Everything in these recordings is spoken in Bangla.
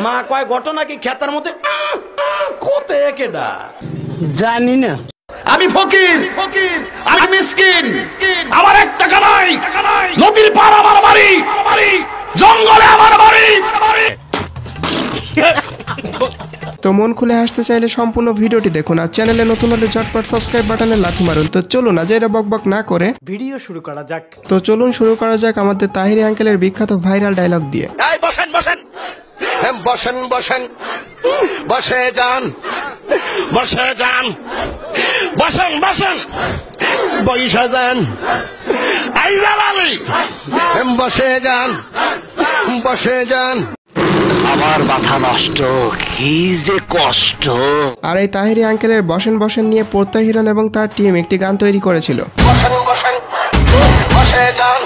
মা কয় ঘটনা কি খেতার মধ্যে কোতে কেডা জানি না। আমি ফকির, আমি মিসকিন, আমার এক টাকা নাই, নদীর পার আমার বাড়ি, জঙ্গলে আমার বাড়ি। তো মন খুলে হাসতে চাইলে সম্পূর্ণ ভিডিওটি দেখুন, আর চ্যানেলে নতুন হলে ঝটপট সাবস্ক্রাইব বাটনে লাথি মারুন। তো চলুন আজ এরা বকবক না করে ভিডিও শুরু করা যাক। তো চলুন শুরু করা যাক আমাদের তাহিরি আঙ্কেলের বিখ্যাত ভাইরাল ডায়লগ দিয়ে। বসেন বসেন বসেন বসেন, বসে যান, বসে যান, বসেন বসেন, বসে যান, বসে যান, বসে যান। আমার মাথা নষ্ট, কি যে কষ্ট। আর এই তাহিরি আঙ্কেলের বসেন বসেন নিয়ে পড়তা হিরণ এবং তার টিম একটি গান তৈরি করেছিল। বসেন বসেন, বসে যান,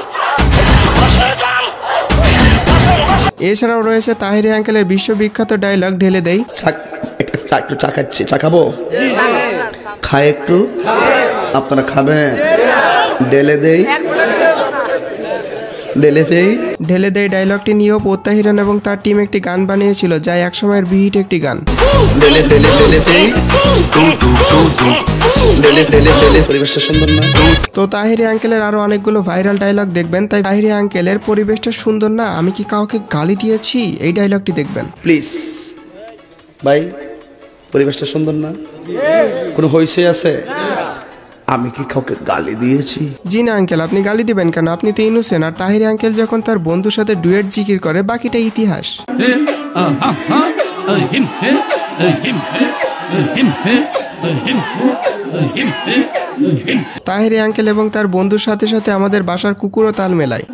বসে যান। এছাড়াও রয়েছে তাহিরি আঙ্কেলের বিশ্ববিখ্যাত ডায়লগ ঢেলে দেই। একটু চা খাচ্ছি, চা খাবো? খায় একটু, আপনারা খাবেন? ঢেলে দেই, ঢেলে দেই। ঢেলে দেই ডায়লগটি নিয়েও পদ্মা হিরণ এবং তার টিম একটি গান বানিয়েছিল, যা একসময়ের বিহিট একটি গান। ঢেলে ঢেলে ঢেলে দেই, ঢেলে ঢেলে ঢেলে। পরিবেশটা সুন্দর না? তো তাহিরি আঙ্কেলের আরো অনেকগুলো ভাইরাল ডায়লগ দেখবেন, তাই তাহিরি আঙ্কেলের পরিবেশটা সুন্দর না, আমি কি কাউকে গালি দিয়েছি, এই ডায়লগটি দেখবেন। প্লিজ ভাই, পরিবেশটা সুন্দর না? কোনো হইছে আছে? আমি কি কাউকে গালি দিয়েছি? জি না আঙ্কেল, আপনি গালি দিবেন কেন? আপনি তো ইনোসেন্ট। আর তাহিরি আঙ্কেল যখন তার বন্ধুর সাথে ডুয়েট জিকির করে, বাকিটা ইতিহাস। তাহিরি আঙ্কেল এবং তার বন্ধুর সাথে সাথে আমাদের বাসার কুকুরও তাল মেলায়।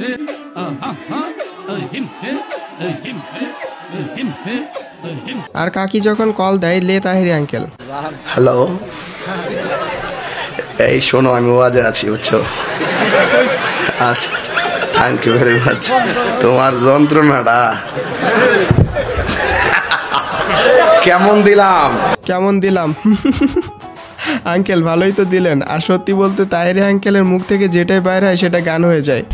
আর কাকি যখন কল দেয়, লে তাহিরি আঙ্কেল। হ্যালো, এই শোনো, আমি ওয়াজে আছি, বুঝছো? আচ্ছা, থ্যাংক ইউ ভেরি মাচ। তোমার যন্ত্রণাটা কেমন দিলাম? কেমন দিলাম? আঙ্কেল ভালোই তো দিলেন। আর সত্যি বলতে তাহিরি আঙ্কেলের মুখ থেকে যেটাই বাইর হয় সেটা গান হয়ে যায়।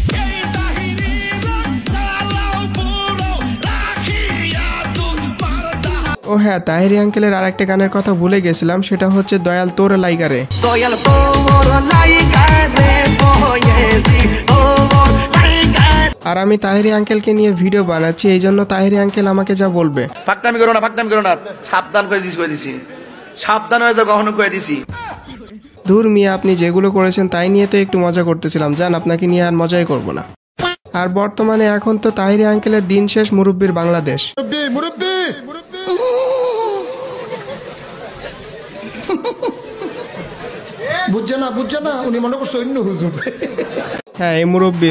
ও হ্যাঁ, তাহিরি আঙ্কেলের আর একটা গানের কথা ভুলে গেছিলাম, সেটা হচ্ছে দয়াল তোর লাইগারে। আর আমি তাহিরি আঙ্কেলকে নিয়ে ভিডিও বানাচ্ছি, এই জন্য তাহিরি আঙ্কেল আমাকে যা বলবে। ফাকনামি করো না, ফাকনামি করো না, সাবধান করে দিছি, সাবধান হয়ে যাও, কখনো করে দিছি। ধুর মিয়া, আপনি যেগুলো করেছেন তাই নিয়ে তো একটু মজা করতেছিলাম, জান আপনাকে নিয়ে আর মজাই করব না। আর বর্তমানে এখন তো তাহিরি আঙ্কেলের দিন শেষ, মুরব্বির বাংলাদেশ। বুঝছে না, উনি মনে করছে অন্য হুজুর। হ্যাঁ, এই মুরব্বি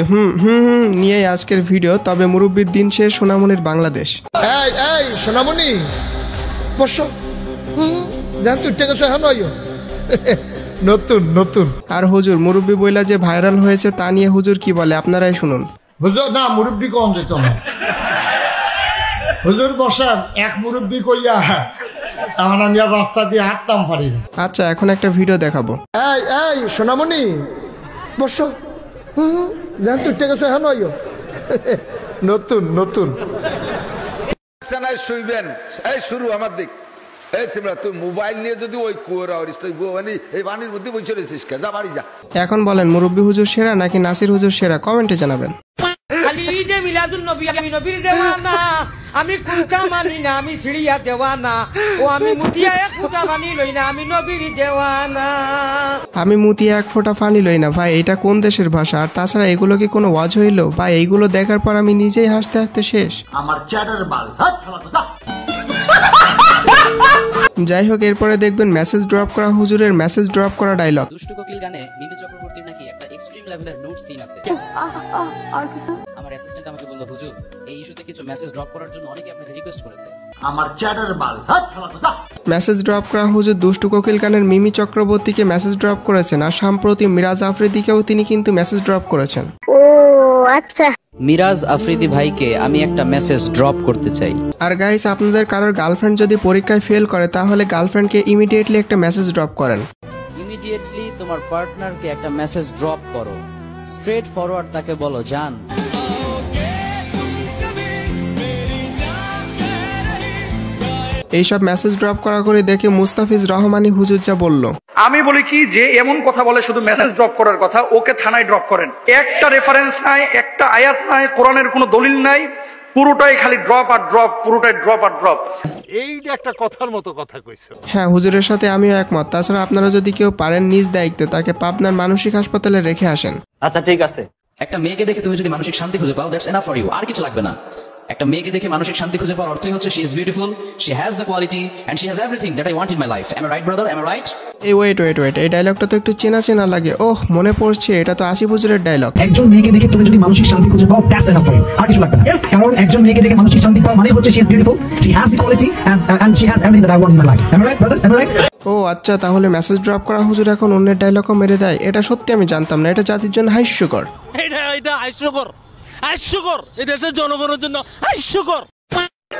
নিয়ে আজকের ভিডিও। তবে মুরব্বির দিন শেষ, সোনামণির বাংলাদেশ। এই সোনামণি বসো, জান তুই টেকে এখন নতুন নতুন। আর হুজুর মুরব্বি বইলা যে ভাইরাল হয়েছে, তা নিয়ে হুজুর কি বলে আপনারাই শুনুন। হুজুর না, মুরব্বি কম যেত না। হুজুর বসান, এক মুরব্বি কইয়া আমার আমি আর রাস্তা দিয়ে হাঁটতাম পারি না। আচ্ছা, এখন একটা ভিডিও দেখাবো। এই সোনামণি বসো, জান তুই টেকে এখন নতুন নতুন। শুইবেন, এই শুরু আমার দিক। এই সিমরা, তুই মোবাইল নিয়ে যদি ওই কুয়োরা এই পানির মধ্যে বসে রয়েছিস, যা বাড়ি যা। এখন বলেন মুরব্বি হুজুর সেরা নাকি নাসির হুজুর সেরা? কমেন্টে জানাবেন। আমি কুটা মানি না, আমি সিঁড়িয়া দেওয়ানা, ও আমি মুটিয়া এক ফুটা পানি লই না, আমি নবীর দেওয়ানা। আমি মুতিয়া এক ফোঁটা পানি লই না। ভাই, এটা কোন দেশের ভাষা? আর তাছাড়া এগুলো কি কোনো ওয়াজ হইলো? ভাই, এইগুলো দেখার পর আমি নিজেই হাসতে হাসতে শেষ। আমার চ্যাটার বাল। যাই হোক, এরপরে দেখবেন মেসেজ ড্রপ করা হুজুরের মেসেজ ড্রপ করা ডায়লগ। দুষ্টু কোকিল গানে মিমি চক্রবর্তীর নাকি একটা এক্সট্রিম লেভেলের নুড সিন আছে। আর কিছু? আমার অ্যাসিস্ট্যান্ট আমাকে বলল, হুজুর এই ইস্যুতে কিছু মেসেজ ড্রপ করার জন্য অনেকে আপনাকে রিকোয়েস্ট করেছে। আমার চ্যাটার বাল। মেসেজ ড্রপ করা হুজুর দুষ্টু কোকিল গানের মিমি চক্রবর্তীকে মেসেজ ড্রপ করেছেন, আর সম্প্রতি মিরাজ আফ্রিদিকেও তিনি কিন্তু মেসেজ ড্রপ করেছেন। ও আচ্ছা। মিরাজ আফ্রিদি ভাইকে আমি একটা মেসেজ ড্রপ করতে চাই। আর গাইস, আপনাদের কারোর গার্লফ্রেন্ড যদি পরীক্ষায় ফেল করে, তাহলে গার্লফ্রেন্ডকে ইমিডিয়েটলি একটা মেসেজ ড্রপ করেন। ইমিডিয়েটলি তোমার পার্টনারকে একটা মেসেজ ড্রপ করো, স্ট্রেট ফরওয়ার্ড তাকে বলো জান। এইসব মেসেজ ড্রপ করা করে দেখে মুস্তাফিজ রহমানি হুজুর যা বলল, আমি বলি কি যে এমন কথা বলে শুধু মেসেজ ড্রপ করার কথা, ওকে থানায় ড্রপ করেন। একটা রেফারেন্স নাই, একটা আয়াত নাই, কোরআনের কোনো দলিল নাই, পুরোটাই খালি ড্রপ আর ড্রপ, পুরোটাই ড্রপ আর ড্রপ। এইটা একটা কথার মতো কথা কইছো। হ্যাঁ, হুজুরের সাথে আমিও একমত। তাছাড়া আপনারা যদি কেউ পারেন নিজ দায়িত্বে তাকে পাবনার মানসিক হাসপাতালে রেখে আসেন। আচ্ছা ঠিক আছে। একটা মেয়েকে দেখে তুমি যদি মানসিক শান্তি খুঁজে পাও, দ্যাটস এনাফ ফর ইউ, আর কিছু লাগবে না। একটা মেয়েকে দেখে মানসিক শান্তি খুঁজে পাওয়ার অর্থই হচ্ছে she is beautiful, she has the quality and she has everything that I want in my life. Am I right brother, am I right? এই ওয়েট, এই ডায়লগটা তো একটু চেনা চেনা লাগে। ওহ, মনে পড়ছে, এটা তো আসিফ হুজুরের ডায়লগ। একজন মেয়েকে দেখে তুমি যদি মানসিক শান্তি খুঁজে পাও, দ্যাটস এনাফ ফর ইউ, আর কিছু লাগবে না। কারণ একজন মেয়েকে দেখে মানসিক শান্তি পাওয়া মানে হচ্ছে she is beautiful, she has the quality and she has everything that I want in my life. Am I right brothers, am I right? ও আচ্ছা, তাহলে মেসেজ ড্রপ করা হুজুর এখন অন্যের ডায়লগও মেরে দেয়। এটা সত্যি আমি জানতাম না। এটা জাতির জন্য হাস্যকর। এটা হাস্যকর, এই দেশের জনগণের জন্য হাস্যকর।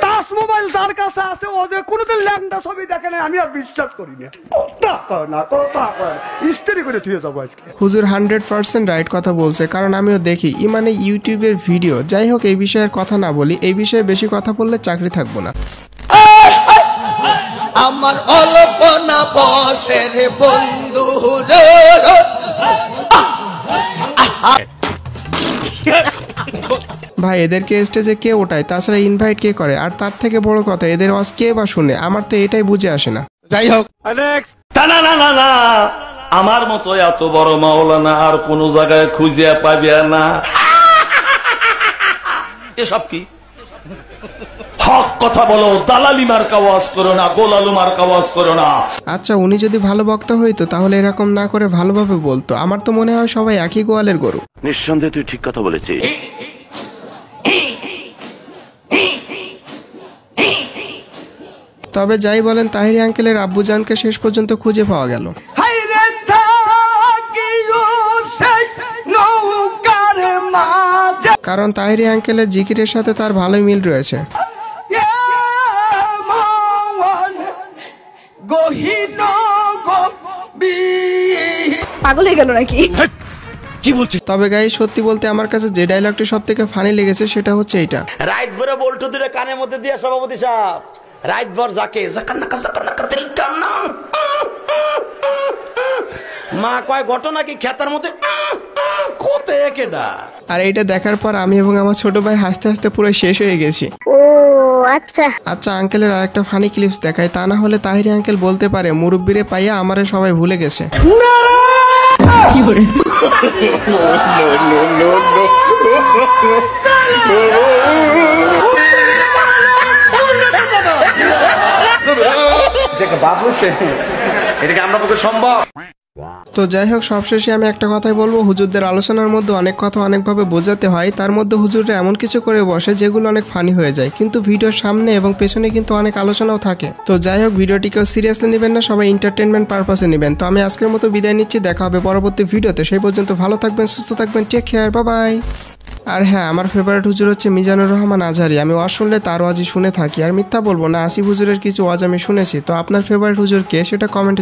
টাচ মোবাইল যার কাছে আছে ও যে কোনোদিন ল্যাংটা ছবি দেখে না, আমি আর বিশ্বাস করি না। কথা ইস্তেরি করে থুয়ে যাবো আজকে। হুজুর 100% রাইট কথা বলছে, কারণ আমিও দেখি ইমানে ইউটিউবের ভিডিও। যাই হোক, এই বিষয়ের কথা না বলি, এই বিষয়ে বেশি কথা বললে চাকরি থাকবো না। আমার অল্পনা বসের বন্ধু রে, ভাই এদেরকে স্টেজে কে ওঠায়, তাছাড়া ইনভাইট কে করে, আর তার থেকে বড় কথা এদের ওয়াজ কে বা শুনে? আমার তো এটাই বুঝে আসে না। যাই হোক, না, আমার মতো এত বড় মাওলানা আর কোন জায়গায় খুঁজে পাবে না। এসব কি হক কথা বলো, দালালি মার্কা ওয়াজ করো না, গোলালু মার্কা ওয়াজ করো না। আচ্ছা, উনি যদি ভালো বক্তা হইতো তাহলে এরকম না করে ভালোভাবে বলতো। আমার তো মনে হয় সবাই একই গোয়ালের গরু। নিঃসন্দেহে তুই ঠিক কথা বলেছিস। তবে যাই বলেন, তাহিরি আঙ্কেলের আব্বুজানকে শেষ পর্যন্ত খুঁজে পাওয়া গেল। কারণ তাহিরি আঙ্কেলের জিকিরের সাথে তার ভালোই মিল রয়েছে। পাগল হয়ে গেল নাকি? কি বলছি? তবে গাই, সত্যি বলতে আমার কাছে যে ডায়লগটি সব থেকে ফানি লেগেছে সেটা হচ্ছে এইটা। রাইট ভরে বল্টু দিলে কানের মধ্যে দিয়ে সভাপতি সাহেব রাইট ভর যাকে মা কয় ঘটনা কি খেতার মধ্যে কোথায় কেডা। আর এইটা দেখার পর আমি এবং আমার ছোট ভাই হাসতে হাসতে পুরো শেষ হয়ে গেছি। ও আচ্ছা আচ্ছা, আঙ্কেলের আরেকটা ফানি ক্লিপস দেখায়, তা না হলে তাহিরি আঙ্কেল বলতে পারে মুরব্বিরে পাইয়া আমারে সবাই ভুলে গেছে। এটাকে আমরা পক্ষে সম্ভব। তো যাই হোক, সবশেষে আমি একটা কথাই বলবো, হুজুরদের আলোচনার মধ্যে অনেক কথা অনেকভাবে বোঝাতে হয়। তার মধ্যে হুজুররা এমন কিছু করে বসে যেগুলো অনেক ফানি হয়ে যায়, কিন্তু ভিডিওর সামনে এবং পেছনে কিন্তু অনেক আলোচনাও থাকে। তো যাই হোক, ভিডিওটিকেও সিরিয়াসলি নেবেন না, সবাই এন্টারটেনমেন্ট পারপাসে নেবেন। তো আমি আজকের মতো বিদায় নিচ্ছি, দেখা হবে পরবর্তী ভিডিওতে। সেই পর্যন্ত ভালো থাকবেন, সুস্থ থাকবেন, টেক কেয়ার, বাই বাই। আর হ্যাঁ, আমার ফেভারিট হুজুর হচ্ছে মিজানুর রহমান আজহারি। আমি ওয়াজ শুনলে তার ওয়াজই শুনে থাকি, আর মিথ্যা বলবো না, আসিফ হুজুরের কিছু ওয়াজ আমি শুনেছি। তো আপনার ফেভারিট হুজুর কে সেটা কমেন্টে